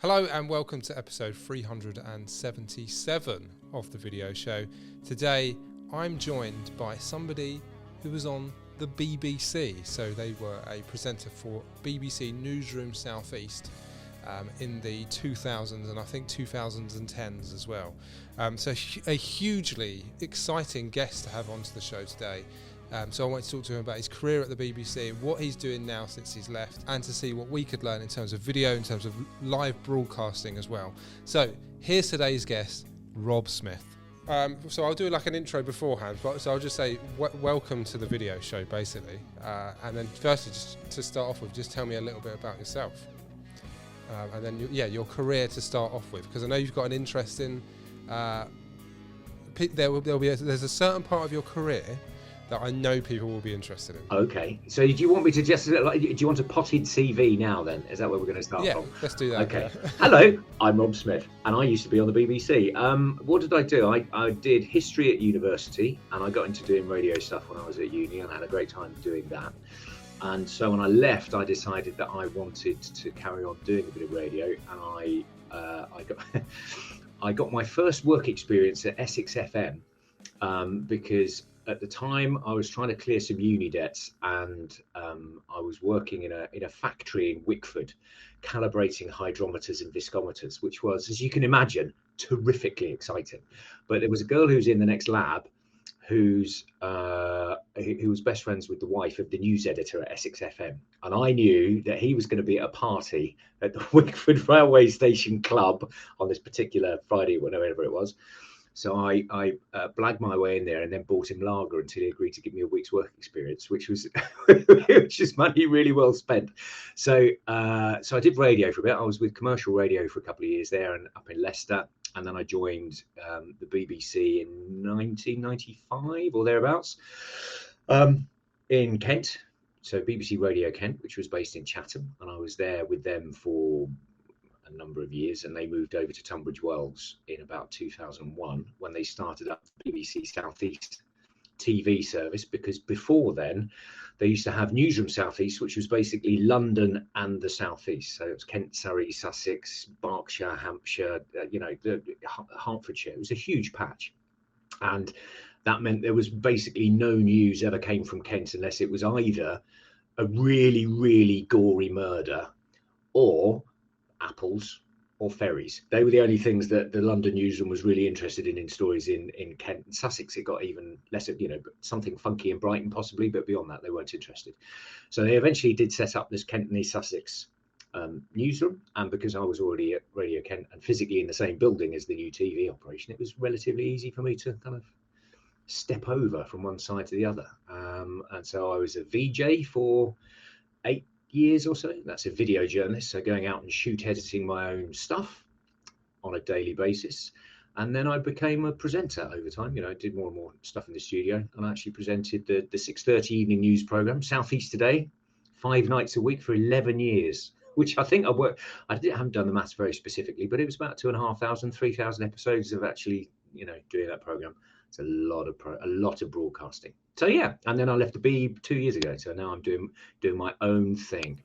Hello and welcome to episode 377 of the video show. Today I'm joined by somebody who was on the BBC. So they were a presenter for BBC Newsroom South East in the 2000s and I think 2010s as well. So a hugely exciting guest to have onto the show today. So I want to talk to him about his career at the BBC, what he's doing now since he's left, and to see what we could learn in terms of video, in terms of live broadcasting as well. So here's today's guest, Rob Smith. So I'll do like an intro beforehand, so I'll just say welcome to the video show, basically. And then firstly, just to start off with, just tell me a little bit about yourself. And then, your career to start off with, because I know you've got an interest in, there's a certain part of your career that I know people will be interested in. Okay, so do you want me to do you want a potted CV now then? Is that where we're going to start from? Yeah, let's do that. Okay. Yeah. Hello, I'm Rob Smith and I used to be on the BBC. What did I do? I did history at university and I got into doing radio stuff when I was at uni and I had a great time doing that. And so when I left, I decided that I wanted to carry on doing a bit of radio, and I got my first work experience at Essex FM because at the time I was trying to clear some uni debts, and I was working in a factory in Wickford, calibrating hydrometers and viscometers, which was, as you can imagine, terrifically exciting. But there was a girl who was in the next lab who was best friends with the wife of the news editor at Essex FM, and I knew that he was going to be at a party at the Wickford Railway Station Club on this particular Friday, whenever it was. So I blagged my way in there and then bought him lager until he agreed to give me a week's work experience, which was money really well spent. So I did radio for a bit. I was with commercial radio for a couple of years there and up in Leicester. And then I joined the BBC in 1995 or thereabouts in Kent. So BBC Radio Kent, which was based in Chatham. And I was there with them for a number of years, and they moved over to Tunbridge Wells in about 2001 when they started up the BBC South East TV service, because before then they used to have Newsroom South East, which was basically London and the South East. So it was Kent, Surrey, Sussex, Berkshire, Hampshire, Hertfordshire. It was a huge patch, and that meant there was basically no news ever came from Kent unless it was either a really, really gory murder or apples or ferries. They were the only things that the London newsroom was really interested in stories in Kent and Sussex. It got even less, but something funky in Brighton possibly, but beyond that they weren't interested. So they eventually did set up this Kent and East Sussex newsroom, and because I was already at Radio Kent and physically in the same building as the new TV operation, it was relatively easy for me to kind of step over from one side to the other. And so I was a VJ for 8 years or so. That's a video journalist, so going out and shoot editing my own stuff on a daily basis. And then I became a presenter over time. I did more and more stuff in the studio, and I actually presented the 6:30 evening news program, South East Today, 5 nights a week for 11 years, which I think I haven't done the maths very specifically, but it was about 2,500, 3,000 episodes of actually, doing that program. It's a lot of broadcasting. So yeah, and then I left the Beeb 2 years ago. So now I'm doing my own thing.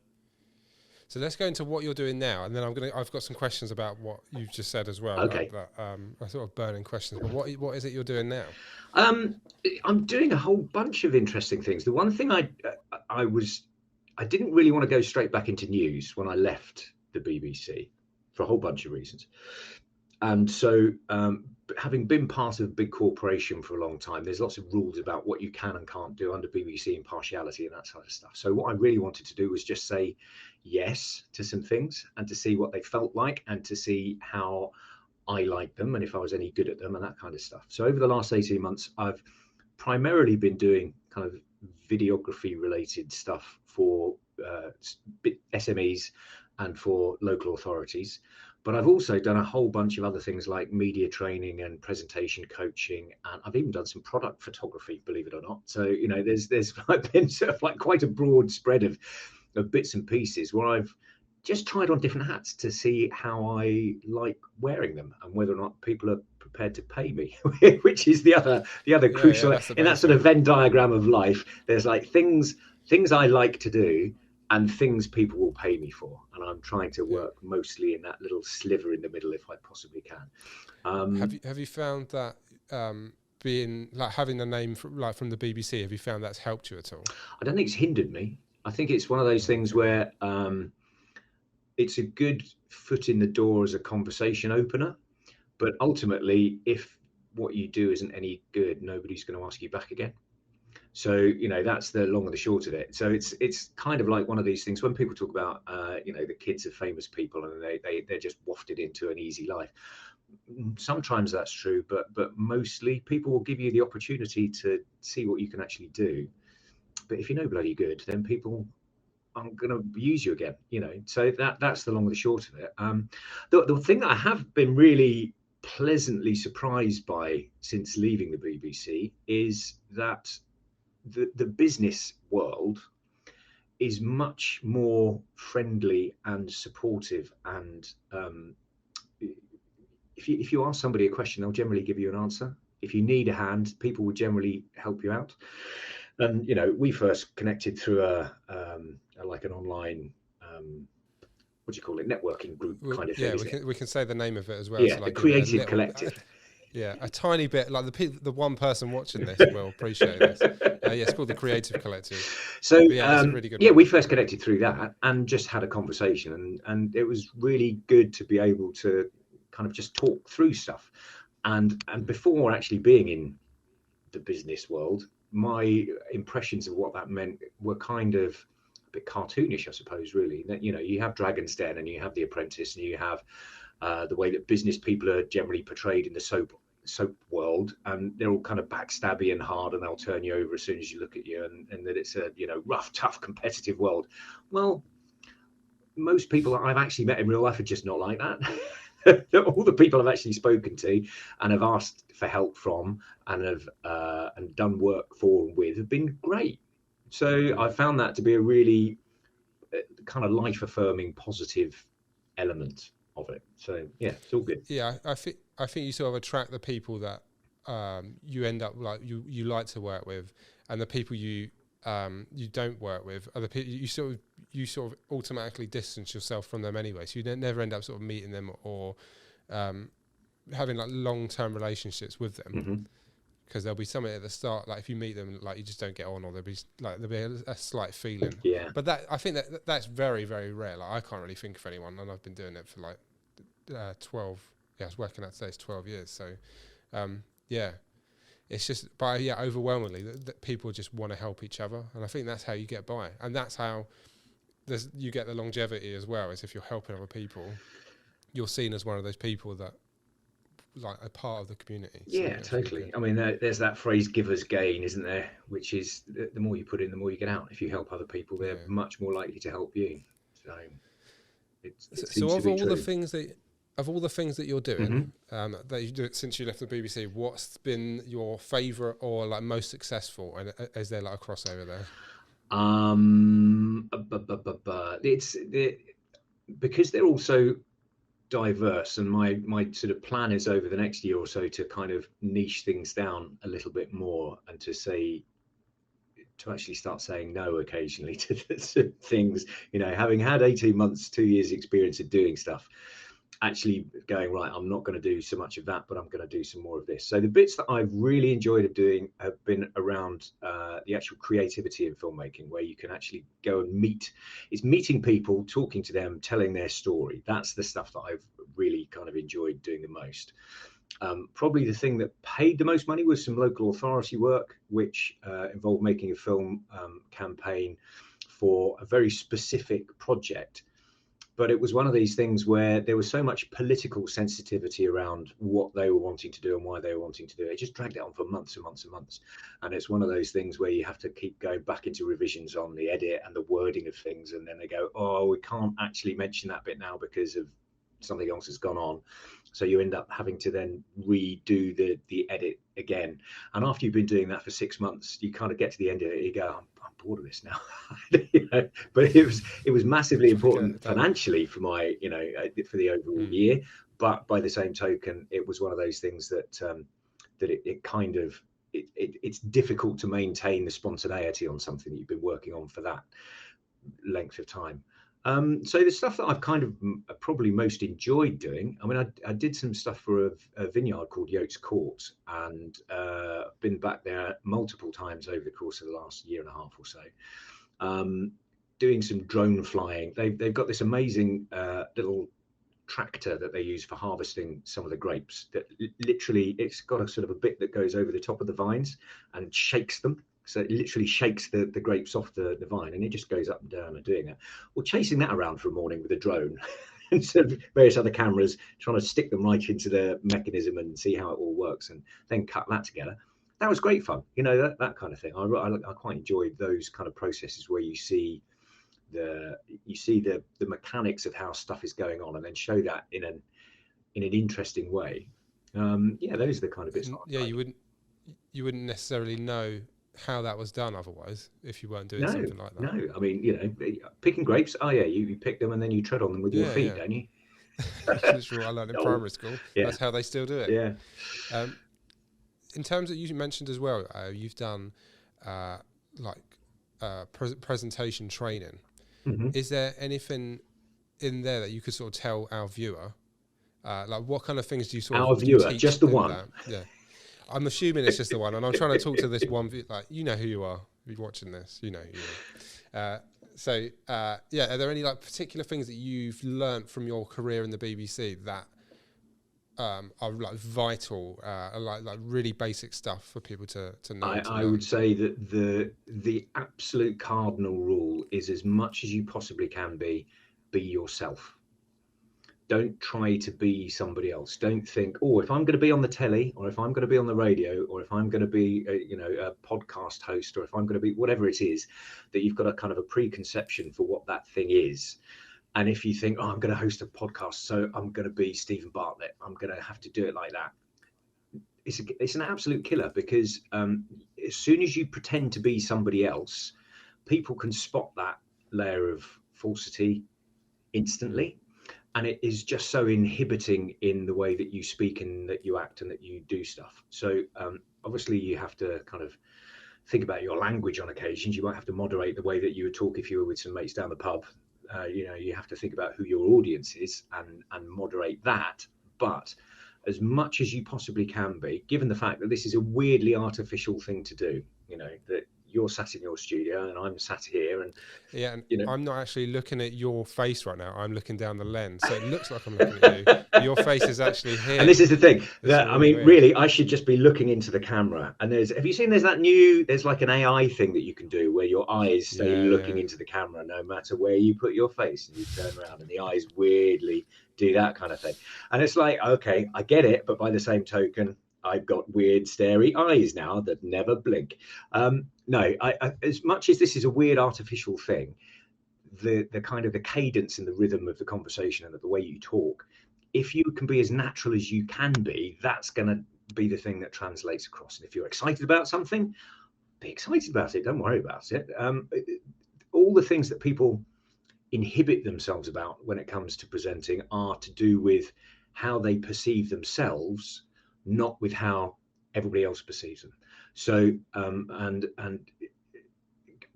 So let's go into what you're doing now, and then I've got some questions about what you've just said as well. Okay. I sort of burning questions, but what is it you're doing now? I'm doing a whole bunch of interesting things. The one thing I didn't really want to go straight back into news when I left the BBC for a whole bunch of reasons. And so having been part of a big corporation for a long time, there's lots of rules about what you can and can't do under BBC impartiality and that sort of stuff. So what I really wanted to do was just say yes to some things and to see what they felt like and to see how I liked them and if I was any good at them and that kind of stuff. So over the last 18 months, I've primarily been doing kind of videography related stuff for SMEs and for local authorities. But I've also done a whole bunch of other things like media training and presentation coaching, and I've even done some product photography, believe it or not. So there's been sort of like quite a broad spread of bits and pieces where I've just tried on different hats to see how I like wearing them and whether or not people are prepared to pay me, which is the other crucial in that sort of Venn diagram of life. There's like things I like to do and things people will pay me for, and I'm trying to work mostly in that little sliver in the middle if I possibly can. Have you found that being like having a name from the BBC, have you found that's helped you at all? I don't think it's hindered me. I think it's one of those things where it's a good foot in the door as a conversation opener, but ultimately, if what you do isn't any good, nobody's going to ask you back again. So, you know, that's the long and the short of it. So it's kind of like one of these things when people talk about, you know, the kids of famous people and they're just wafted into an easy life. Sometimes that's true, but mostly people will give you the opportunity to see what you can actually do. But if you're no bloody good, then people aren't going to use you again, you know. So that's the long and the short of it. The thing that I have been really pleasantly surprised by since leaving the BBC is that the business world is much more friendly and supportive, and if you ask somebody a question, they'll generally give you an answer. If you need a hand, people will generally help you out. And you know, we first connected through like an online what do you call it, networking group kind of thing. Yeah, we can say the name of it as well. Yeah, so like the Creative Collective. Yeah, a tiny bit, like the one person watching this will appreciate this. Yeah, it's called the Creative Collective. So yeah, it's a really good yeah, one. we first connected through that and just had a conversation, and it was really good to be able to kind of just talk through stuff. And before actually being in the business world, my impressions of what that meant were kind of a bit cartoonish, I suppose, really. That, you know, you have Dragon's Den and you have The Apprentice and you have the way that business people are generally portrayed in the soap world, and they're all kind of backstabby and hard, and they'll turn you over as soon as you look at you, and that it's a, you know, rough, tough, competitive world. Well, most people that I've actually met in real life are just not like that. All the people I've actually spoken to and have asked for help from and have and done work for and with have been great. So I found that to be a really kind of life affirming, positive element of it. So yeah, it's all good. Yeah, I think you sort of attract the people that you end up like you like to work with, and the people you don't work with are the people you sort of automatically distance yourself from them anyway. So you never end up sort of meeting them or having like long-term relationships with them, because there'll be something at the start, like if you meet them, like you just don't get on, or there'll be a slight feeling. Yeah. But that, I think that's very, very rare. Like I can't really think of anyone, and I've been doing it for like 12. Yeah, I was working out today. It's 12 years. So yeah. It's just, but yeah, overwhelmingly, that people just want to help each other, and I think that's how you get by, and that's how you get the longevity as well. Is if you're helping other people, you're seen as one of those people that like a part of the community. Yeah, so totally. Really, I mean, there's that phrase "givers gain," isn't there? Which is the more you put in, the more you get out. If you help other people, they're much more likely to help you. So, so of all the things that. Of all the things that you're doing, that you do since you left the BBC, what's been your favourite or like most successful? And is there like a crossover there? It's because they're all so diverse, and my sort of plan is over the next year or so to kind of niche things down a little bit more, and to actually start saying no occasionally to things. You know, having had 18 months, 2 years experience of doing stuff. Actually going, right, I'm not going to do so much of that, but I'm going to do some more of this. So the bits that I've really enjoyed doing have been around the actual creativity in filmmaking, where you can actually go and meeting people, talking to them, telling their story. That's the stuff that I've really kind of enjoyed doing the most. Probably the thing that paid the most money was some local authority work, which involved making a film campaign for a very specific project. But it was one of these things where there was so much political sensitivity around what they were wanting to do and why they were wanting to do it. It just dragged it on for months and months and months. And it's one of those things where you have to keep going back into revisions on the edit and the wording of things. And then they go, oh, we can't actually mention that bit now because of something else has gone on. So you end up having to then redo the edit again. And after you've been doing that for 6 months, you kind of get to the end of it, you go, I'm bored of this now. You know? But it was massively important financially for my, you know, for the overall year. But by the same token, it was one of those things that it kind of, it's difficult to maintain the spontaneity on something that you've been working on for that length of time. So the stuff that I've kind of probably most enjoyed doing, I mean, I did some stuff for a vineyard called Yotes Court, and been back there multiple times over the course of the last year and a half or so, doing some drone flying. They've got this amazing little tractor that they use for harvesting some of the grapes that literally, it's got a sort of a bit that goes over the top of the vines and shakes them. So it literally shakes the grapes off the vine, and it just goes up and down and doing that. Well, chasing that around for a morning with a drone and sort of various other cameras, trying to stick them right into the mechanism and see how it all works, and then cut that together. That was great fun, that kind of thing. I quite enjoyed those kind of processes where you see the mechanics of how stuff is going on, and then show that in an interesting way. Those are the kind of bits. Yeah, you wouldn't necessarily know how that was done otherwise if you weren't doing something like that. No, I mean, picking grapes. Oh yeah, you pick them and then you tread on them with your feet, don't you? That's what I learned in primary school. Yeah. That's how they still do it. Yeah. In terms of, you mentioned as well, you've done presentation training. Mm-hmm. Is there anything in there that you could sort of tell our viewer? Like what kind of things do you sort of... Our viewer, just the one. Yeah. I'm assuming it's just the one, and I'm trying to talk to this one, like, you know who you are. If you're watching this, you know who you are. Are there any like particular things that you've learnt from your career in the BBC that are like vital, like really basic stuff for people to know? I would say that the absolute cardinal rule is, as much as you possibly can be yourself. Don't try to be somebody else. Don't think, oh, if I'm going to be on the telly, or if I'm going to be on the radio, or if I'm going to be a podcast host, or if I'm going to be whatever it is, that you've got a kind of a preconception for what that thing is. And if you think, oh, I'm going to host a podcast, so I'm going to be Stephen Bartlett, I'm going to have to do it like that. It's an absolute killer, because as soon as you pretend to be somebody else, people can spot that layer of falsity instantly. And it is just so inhibiting in the way that you speak and that you act and that you do stuff. So obviously you have to kind of think about your language on occasions. You might have to moderate the way that you would talk if you were with some mates down the pub. You have to think about who your audience is and moderate that. But as much as you possibly can be, given the fact that this is a weirdly artificial thing to do, that you're sat in your studio and I'm sat here, and I'm not actually looking at your face right now. I'm looking down the lens, so it looks like I'm looking at you. Your face is actually here. And this is the thing that really, I should just be looking into the camera. And there's like an AI thing that you can do where your eyes stay looking into the camera no matter where you put your face, and you turn around and the eyes weirdly do that kind of thing. And it's like, okay, I get it, but by the same token, I've got weird starey eyes now that never blink. No, I, as much as this is a weird artificial thing, the kind of the cadence and the rhythm of the conversation and the way you talk, if you can be as natural as you can be, that's going to be the thing that translates across. And if you're excited about something, be excited about it. Don't worry about it. All the things that people inhibit themselves about when it comes to presenting are to do with how they perceive themselves, not with how everybody else perceives them. So, and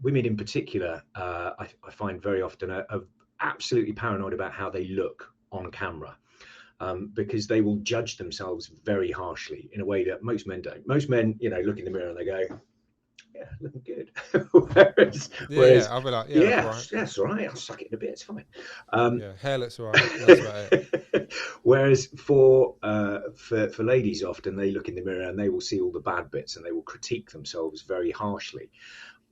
women in particular, I find very often are absolutely paranoid about how they look on camera, because they will judge themselves very harshly in a way that most men don't. Most men, look in the mirror and they go, yeah, looking good. whereas I'll be like, that's all right. I'll suck it in a bit. It's fine. Hair looks all right. That's about it. Whereas for ladies, often they look in the mirror and they will see all the bad bits and they will critique themselves very harshly.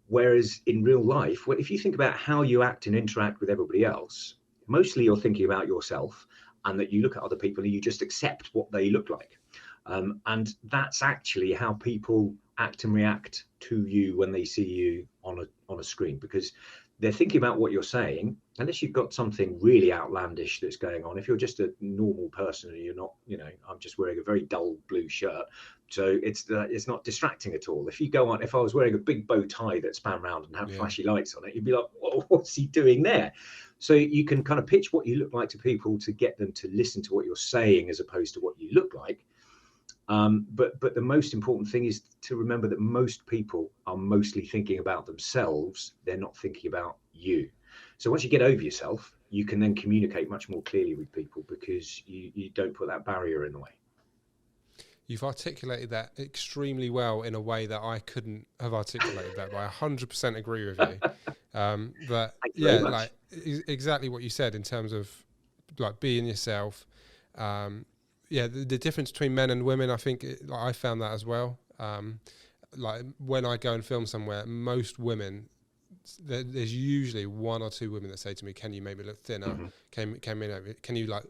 Whereas in real life, if you think about how you act and interact with everybody else, mostly you're thinking about yourself, and that you look at other people and you just accept what they look like. And that's actually how people act and react to you when they see you on a screen, because they're thinking about what you're saying, unless you've got something really outlandish that's going on. If you're just a normal person and you're not, I'm just wearing a very dull blue shirt, so it's not distracting at all. If I was wearing a big bow tie that span round and had flashy lights on it, you'd be like, what's he doing there? So you can kind of pitch what you look like to people to get them to listen to what you're saying as opposed to what you look like. But the most important thing is to remember that most people are mostly thinking about themselves. They're not thinking about you. So once you get over yourself, you can then communicate much more clearly with people because you don't put that barrier in the way. You've articulated that extremely well in a way that I couldn't have articulated that, but I 100% agree with you. But yeah, like exactly what you said in terms of like being yourself. Yeah, the difference between men and women, I think like, I found that as well. Like when I go and film somewhere, most women, there's usually one or two women that say to me, "Can you make me look thinner? Can you like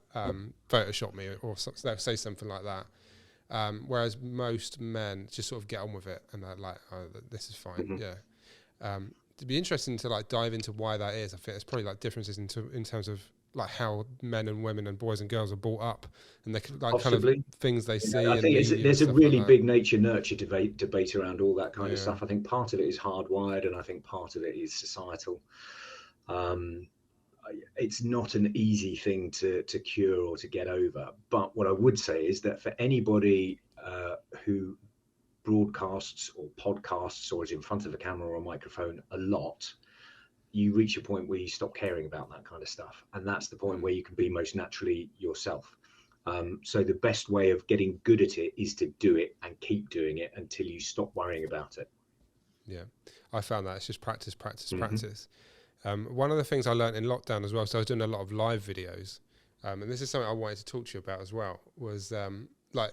Photoshop me or they'll say something like that." Whereas most men just sort of get on with it and they're like, "Oh, this is fine." Yeah. It'd be interesting to like dive into why that is. I think there's probably like differences in terms of like how men and women and boys and girls are brought up and the like kind of things they see. I think there's a really big nature nurture debate around all that kind of stuff. I think part of it is hardwired, and I think part of it is societal. It's not an easy thing to cure or to get over. But what I would say is that for anybody who broadcasts or podcasts or is in front of a camera or a microphone a lot, you reach a point where you stop caring about that kind of stuff. And that's the point where you can be most naturally yourself. So the best way of getting good at it is to do it and keep doing it until you stop worrying about it. Yeah, I found that it's just practice. One of the things I learned in lockdown as well, so I was doing a lot of live videos, and this is something I wanted to talk to you about as well, was like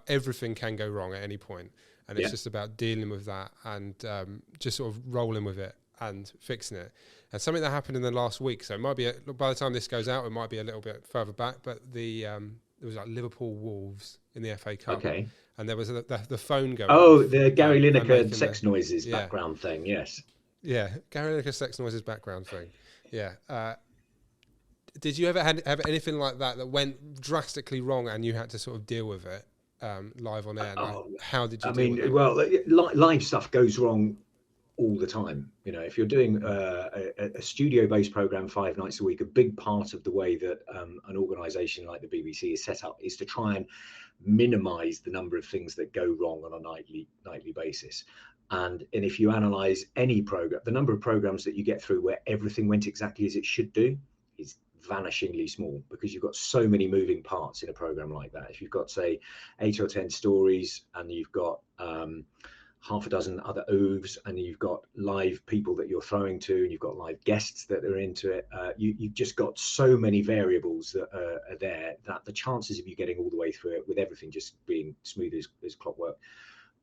everything can go wrong at any point, and it's just about dealing with that and just sort of rolling with it and fixing it. And something that happened in the last week, so it might be by the time this goes out, it might be a little bit further back, but there was like Liverpool Wolves in the FA Cup, and there was the phone going. Oh, the Gary Lineker sex noises background thing, yes. Yeah, Gary Lineker sex noises background thing. Yeah. Did you ever have anything like that went drastically wrong and you had to sort of deal with it live on air? How did you deal with it? Well, live stuff goes wrong all the time. You know, if you're doing a studio-based program 5 nights a week, a big part of the way that an organisation like the BBC is set up is to try and minimise the number of things that go wrong on a nightly basis. And if you analyse any program, the number of programs that you get through where everything went exactly as it should do is vanishingly small, because you've got so many moving parts in a program like that. If you've got, say, 8 or 10 stories and you've got half a dozen other oeuvres and you've got live people that you're throwing to and you've got live guests that are into it, you've just got so many variables that are there that the chances of you getting all the way through it with everything just being smooth as clockwork,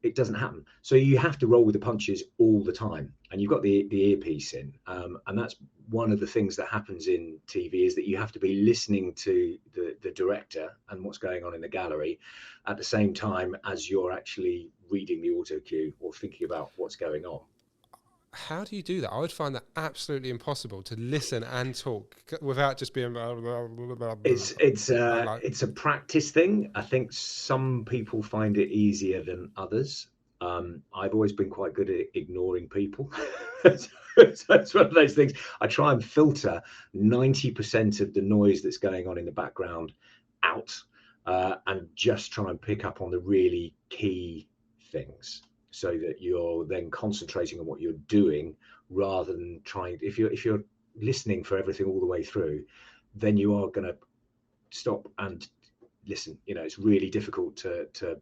it doesn't happen. So you have to roll with the punches all the time, and you've got the earpiece in, and that's one of the things that happens in TV, is that you have to be listening to the director and what's going on in the gallery at the same time as you're actually reading the auto cue or thinking about what's going on. How do you do that? I would find that absolutely impossible to listen and talk without just being. It's a practice thing. I think some people find it easier than others. I've always been quite good at ignoring people. So it's one of those things. I try and filter 90% of the noise that's going on in the background out, and just try and pick up on the really key things, so that you're then concentrating on what you're doing rather than trying. If you're listening for everything all the way through, then you are going to stop and listen. You know, it's really difficult to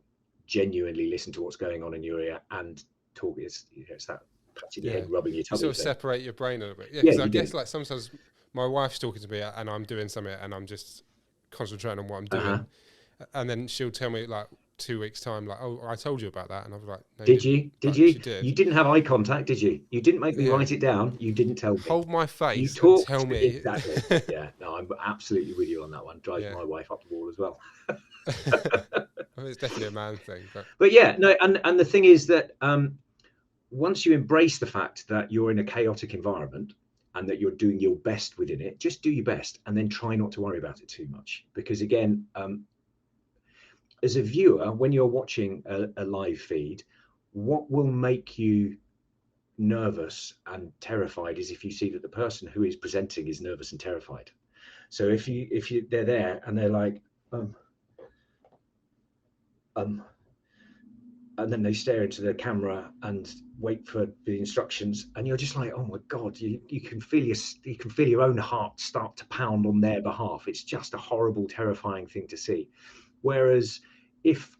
genuinely listen to what's going on in your ear and talk. It's that patting your head, rubbing your tummy. Sort of separate your brain a little bit. Yeah, because I guess like sometimes my wife's talking to me and I'm doing something and I'm just concentrating on what I'm doing, and then she'll tell me like 2 weeks time, like, "Oh, I told you about that," and I was like, no, did you you didn't have eye contact, did you didn't make me write it down, you didn't tell me, hold my face, you talked, and tell me. Exactly. Yeah, no, I'm absolutely with you on that one. Drives my wife up the wall as well. I mean, it's definitely a man thing, but yeah, no, and the thing is that once you embrace the fact that you're in a chaotic environment and that you're doing your best within it, just do your best and then try not to worry about it too much. Because again, as a viewer, when you're watching a live feed, what will make you nervous and terrified is if you see that the person who is presenting is nervous and terrified. So if they're there and they're like, and then they stare into the camera and wait for the instructions, and you're just like, oh my god, you can feel your own heart start to pound on their behalf. It's just a horrible, terrifying thing to see. Whereas if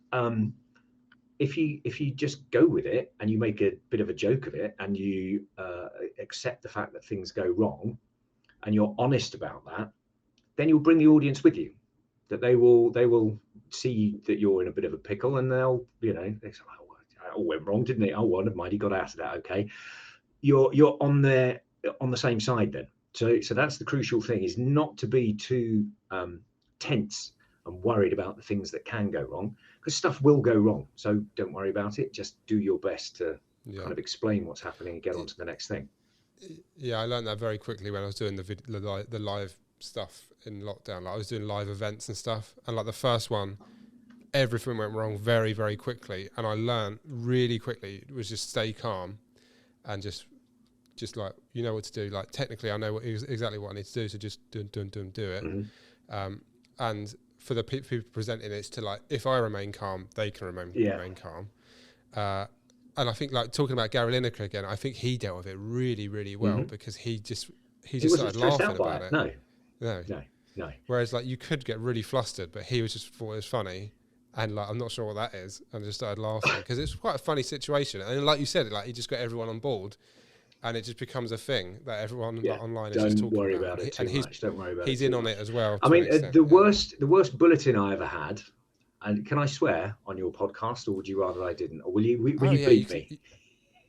you just go with it and you make a bit of a joke of it, and you accept the fact that things go wrong, and you're honest about that, then you'll bring the audience with you. That they will see that you're in a bit of a pickle, and they'll, they say, oh, it all went wrong, didn't it? Oh, well, never mind, he got out of that. Okay, you're on the same side then. So that's the crucial thing, is not to be too tense and worried about the things that can go wrong, because stuff will go wrong. So don't worry about it. Just do your best to kind of explain what's happening and get on to the next thing. Yeah, I learned that very quickly when I was doing the live stuff in lockdown. Like, I was doing live events and stuff, and like the first one, everything went wrong very, very quickly, and I learned really quickly was just stay calm and just like, you know what to do. Like, technically I know exactly what I need to do, so just do it. Mm-hmm. And for the people presenting, it's to, like, if I remain calm, they can remain calm. And I think, like, talking about Gary Lineker again, I think he dealt with it really, really well, because he just started laughing about it. No. Whereas, like, you could get really flustered, but he was just thought it was funny, and like, I'm not sure what that is, and just started laughing because it's quite a funny situation. And like you said, like, he just got everyone on board, and it just becomes a thing that everyone like, online is just talking about. Don't worry about it too much. Don't worry about it. He's in on it as well. I mean, the worst bulletin I ever had. And can I swear on your podcast, or would you rather I didn't? Or will you bleep me?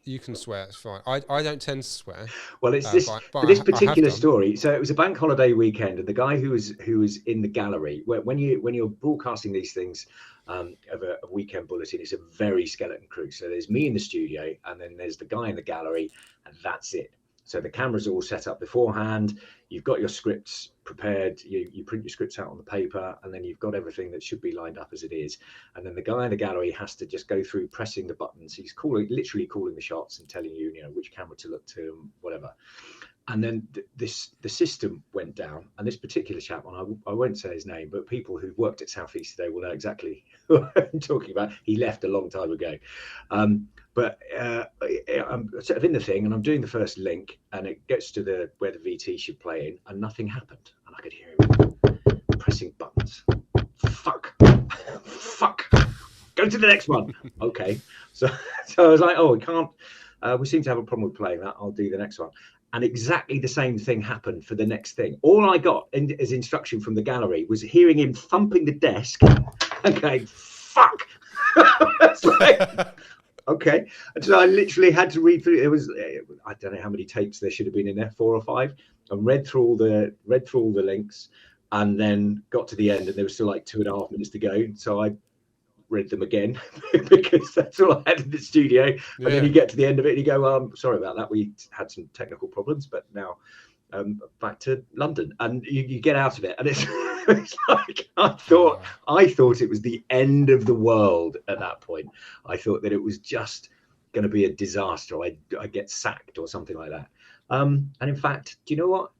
You can swear, it's fine. I don't tend to swear. Well, it's this particular story. So it was a bank holiday weekend, and the guy who was in the gallery, when you're broadcasting these things of a weekend bulletin, it's a very skeleton crew. So there's me in the studio, and then there's the guy in the gallery, and that's it. So the cameras are all set up beforehand. You've got your scripts prepared. You print your scripts out on the paper, and then you've got everything that should be lined up as it is. And then the guy in the gallery has to just go through pressing the buttons. He's literally calling the shots and telling you, which camera to look to and whatever. And then the system went down, and this particular chap, and I won't say his name, but people who've worked at Southeast today will know exactly what I'm talking about. He left a long time ago. But I'm sort of in the thing, and I'm doing the first link, and it gets to where the VT should play in, and nothing happened. And I could hear him pressing buttons. Fuck. Go to the next one. Okay. So I was like, oh, we can't. We seem to have a problem with playing that. I'll do the next one. And exactly the same thing happened for the next thing. All I got as instruction from the gallery was hearing him thumping the desk and going, fuck. It's like, okay. And so I literally had to read through. It was, I don't know how many tapes there should have been in there, 4 or 5, and read through all the links, and then got to the end, and there was still like 2.5 minutes to go. So I read them again because that's all I had in the studio. And then you get to the end of it and you go, sorry about that. We had some technical problems, but now back to London. And you get out of it, and it's like I thought it was the end of the world at that point. I thought that it was just going to be a disaster. I get sacked or something like that. And in fact, do you know what?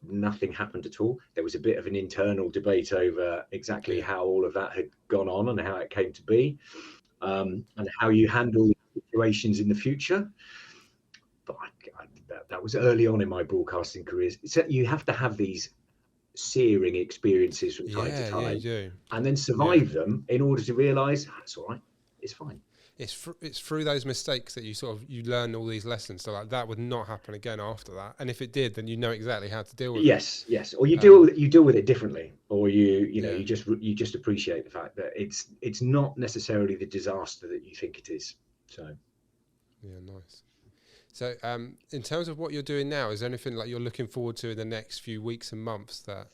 Nothing happened at all. There was a bit of an internal debate over exactly how all of that had gone on and how it came to be, and how you handle situations in the future. But that was early on in my broadcasting career. So you have to have these searing experiences from time to time, you do. And then survive them in order to realise that's all right. It's fine. It's through those mistakes that you learn all these lessons. So like that would not happen again after that. And if it did, then you know exactly how to deal with it. Yes. Or you deal with it differently, or you just appreciate the fact that it's not necessarily the disaster that you think it is. So yeah, nice. So in terms of what you're doing now, is there anything like you're looking forward to in the next few weeks and months that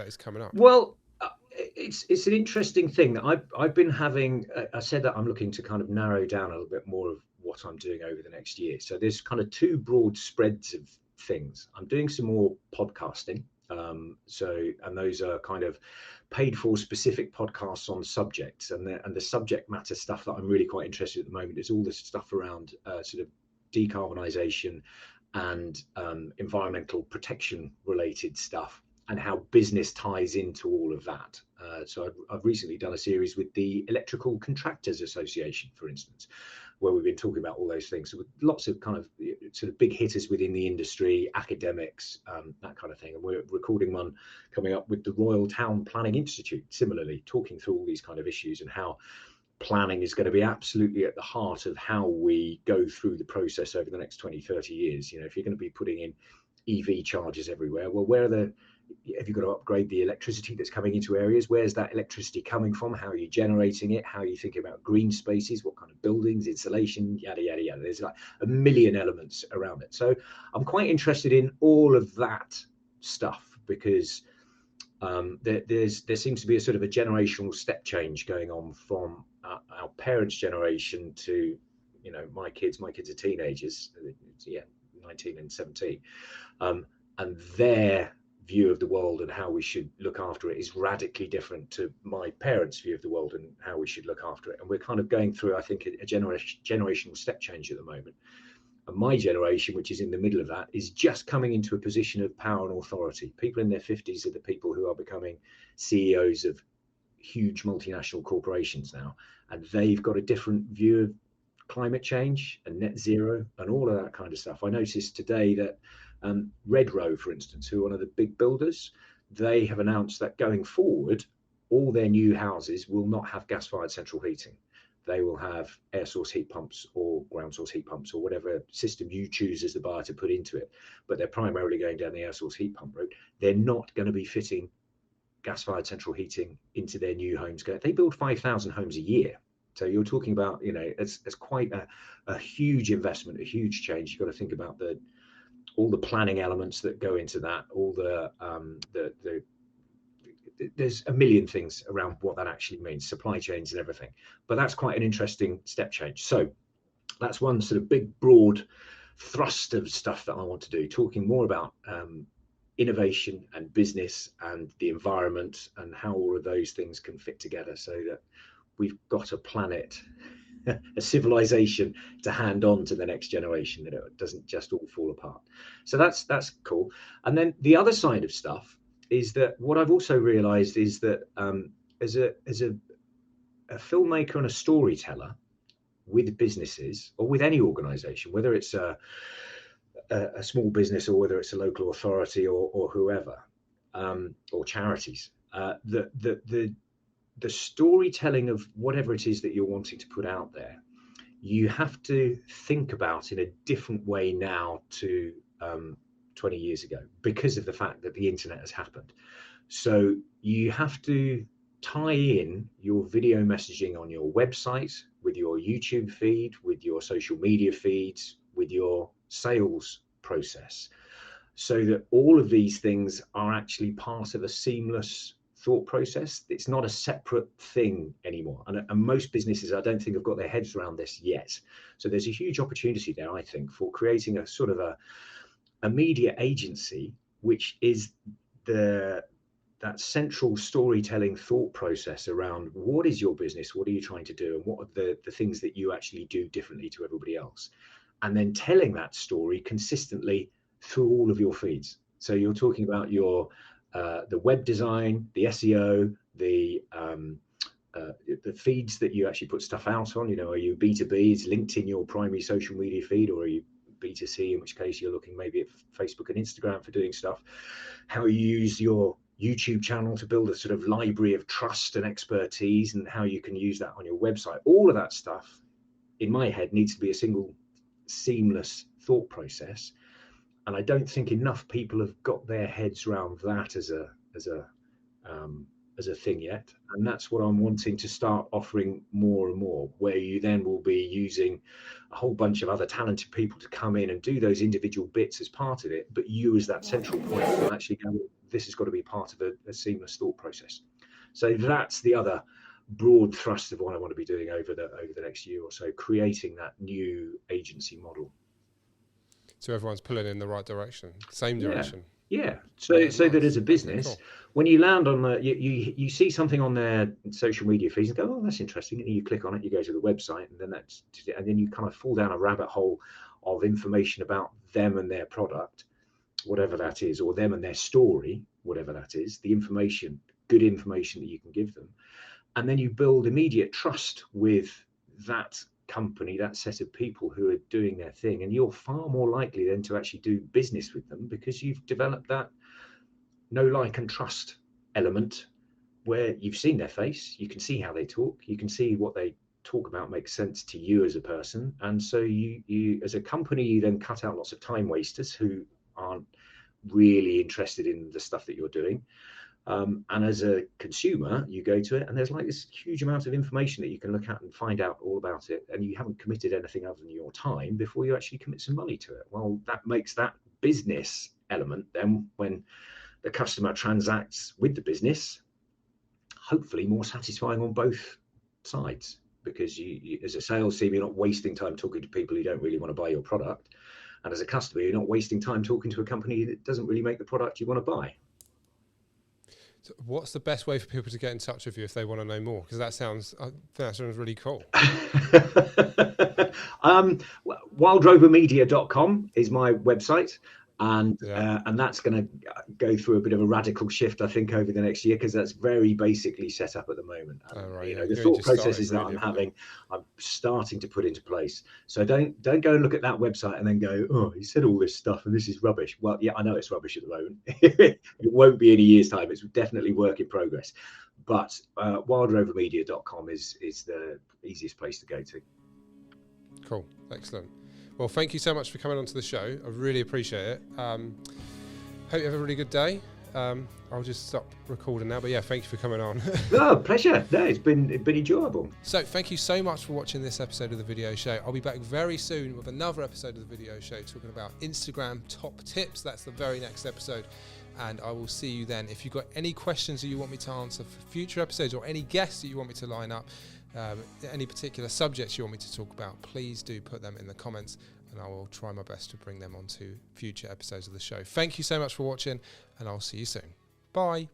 is coming up? Well, it's an interesting thing that I've been having. I said that I'm looking to kind of narrow down a little bit more of what I'm doing over the next year. So there's kind of 2 broad spreads of things. I'm doing some more podcasting. And those are kind of paid for specific podcasts on subjects, and the subject matter stuff that I'm really quite interested in at the moment is all this stuff around sort of decarbonisation and environmental protection related stuff, and how business ties into all of that. So I've recently done a series with the Electrical Contractors Association, for instance, where we've been talking about all those things. So with lots of kind of sort of big hitters within the industry, academics, that kind of thing. And we're recording one coming up with the Royal Town Planning Institute, similarly, talking through all these kind of issues and how planning is going to be absolutely at the heart of how we go through the process over the next 20, 30 years. You know, if you're going to be putting in EV chargers everywhere, well, have you got to upgrade the electricity that's coming into areas? Where's that electricity coming from? How are you generating it? How are you thinking about green spaces? What kind of buildings, insulation, yada, yada, yada. There's like a million elements around it. So I'm quite interested in all of that stuff because there seems to be a sort of a generational step change going on from our parents' generation to, you know, my kids are teenagers, 19 and 17, and their view of the world and how we should look after it is radically different to my parents' view of the world and how we should look after it. And we're kind of going through, I think, a generational step change at the moment. And my generation, which is in the middle of that, is just coming into a position of power and authority. People in their 50s are the people who are becoming CEOs of huge multinational corporations now, and they've got a different view of climate change and net zero and all of that kind of stuff. I noticed today that Redrow, for instance, who are one of the big builders, they have announced that going forward, all their new houses will not have gas-fired central heating. They will have air source heat pumps or ground source heat pumps or whatever system you choose as the buyer to put into it. But they're primarily going down the air source heat pump route. They're not going to be fitting gas-fired central heating into their new homes. They build 5,000 homes a year. So you're talking about, you know, it's quite a huge investment, a huge change. You've got to think about all the planning elements that go into that, all there's a million things around what that actually means, supply chains and everything. But that's quite an interesting step change. So that's one sort of big, broad thrust of stuff that I want to do, talking more about innovation and business and the environment and how all of those things can fit together so that we've got a planet, a civilization to hand on to the next generation, that it doesn't just all fall apart. So that's cool. And then the other side of stuff is that what I've also realized is that as a filmmaker and a storyteller with businesses or with any organization, whether it's a small business or whether it's a local authority or whoever, or charities, the storytelling of whatever it is that you're wanting to put out there, you have to think about in a different way now to 20 years ago because of the fact that the internet has happened. So you have to tie in your video messaging on your website, with your YouTube feed, with your social media feeds, with your sales process, so that all of these things are actually part of a seamless thought process. It's not a separate thing anymore. And most businesses, I don't think, have got their heads around this yet. So there's a huge opportunity there, I think, for creating a sort of a media agency, which is that central storytelling thought process around what is your business, what are you trying to do, and what are the things that you actually do differently to everybody else. And then telling that story consistently through all of your feeds. So you're talking about your the web design, the SEO, the feeds that you actually put stuff out on. You know, are you B2B? Is LinkedIn your primary social media feed, or are you B2C, in which case you're looking maybe at Facebook and Instagram for doing stuff? How you use your YouTube channel to build a sort of library of trust and expertise, and how you can use that on your website. All of that stuff, in my head, needs to be a single seamless thought process. And I don't think enough people have got their heads around that as a thing yet. And that's what I'm wanting to start offering more and more, where you then will be using a whole bunch of other talented people to come in and do those individual bits as part of it, but you as that central point will actually go, this has got to be part of a seamless thought process. So that's the other broad thrust of what I want to be doing over the next year or so, creating that new agency model. So everyone's pulling in the right direction, same direction. Yeah. So nice. That as a business, cool. When you land on you see something on their social media feeds and go, oh, that's interesting, and you click on it, you go to the website, and then you kind of fall down a rabbit hole of information about them and their product, whatever that is, or them and their story, whatever that is. The information good information that you can give them. And then you build immediate trust with that company, that set of people who are doing their thing. And you're far more likely then to actually do business with them because you've developed that know, like, and trust element where you've seen their face, you can see how they talk, you can see what they talk about makes sense to you as a person. And so you as a company, you then cut out lots of time wasters who aren't really interested in the stuff that you're doing. And as a consumer, you go to it and there's like this huge amount of information that you can look at and find out all about it. And you haven't committed anything other than your time before you actually commit some money to it. Well, that makes that business element then, when the customer transacts with the business, hopefully more satisfying on both sides, because you as a sales team, you're not wasting time talking to people who don't really want to buy your product. And as a customer, you're not wasting time talking to a company that doesn't really make the product you want to buy. So what's the best way for people to get in touch with you if they want to know more? Because that sounds really cool. Wildrovermedia.com is my website. And that's going to go through a bit of a radical shift, I think, over the next year, because that's very basically set up at the moment. And, the thought processes that I'm having, I'm starting to put into place. So don't go and look at that website and then go, oh, he said all this stuff and this is rubbish. Well, yeah, I know it's rubbish at the moment. It won't be in a year's time. It's definitely work in progress. But wildrovermedia.com is the easiest place to go to. Cool. Excellent. Well, thank you so much for coming onto the show. I really appreciate it. Hope you have a really good day. I'll just stop recording now. But yeah, thank you for coming on. No, pleasure. No, it's been enjoyable. So thank you so much for watching this episode of the video show. I'll be back very soon with another episode of the video show talking about Instagram top tips. That's the very next episode. And I will see you then. If you've got any questions that you want me to answer for future episodes, or any guests that you want me to line up, any particular subjects you want me to talk about, please do put them in the comments and I will try my best to bring them onto future episodes of the show. Thank you so much for watching and I'll see you soon. Bye.